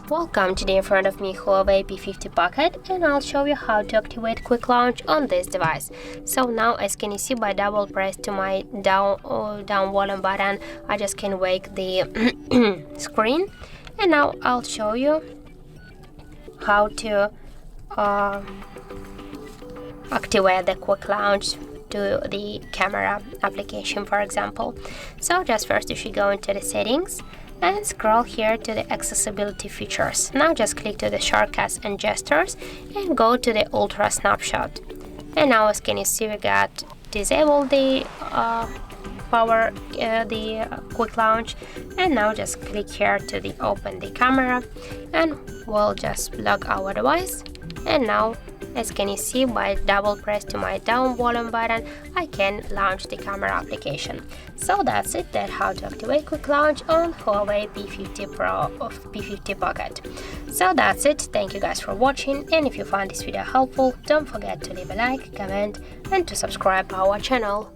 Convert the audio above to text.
Welcome, today in front of me HUAWEI P50 Pocket, and I'll show you how to activate quick launch on this device. So now, as can you see, by double press to my down volume button, I just can wake the screen. And now I'll show you how to activate the quick launch to the camera application, for example. So just first you should go into the settings and scroll here to the accessibility features. Now just click to the shortcuts and gestures and go to the ultra snapshot. And now, as can you see, we got disable the quick launch, and now just click here to the open the camera, and we'll just lock our device. And now, as can you see, by double press to my down volume button, I can launch the camera application. So that's it, that's how to activate quick launch on HUAWEI P50 Pocket. So that's it, thank you guys for watching, and if you found this video helpful, don't forget to leave a like, comment, and to subscribe our channel.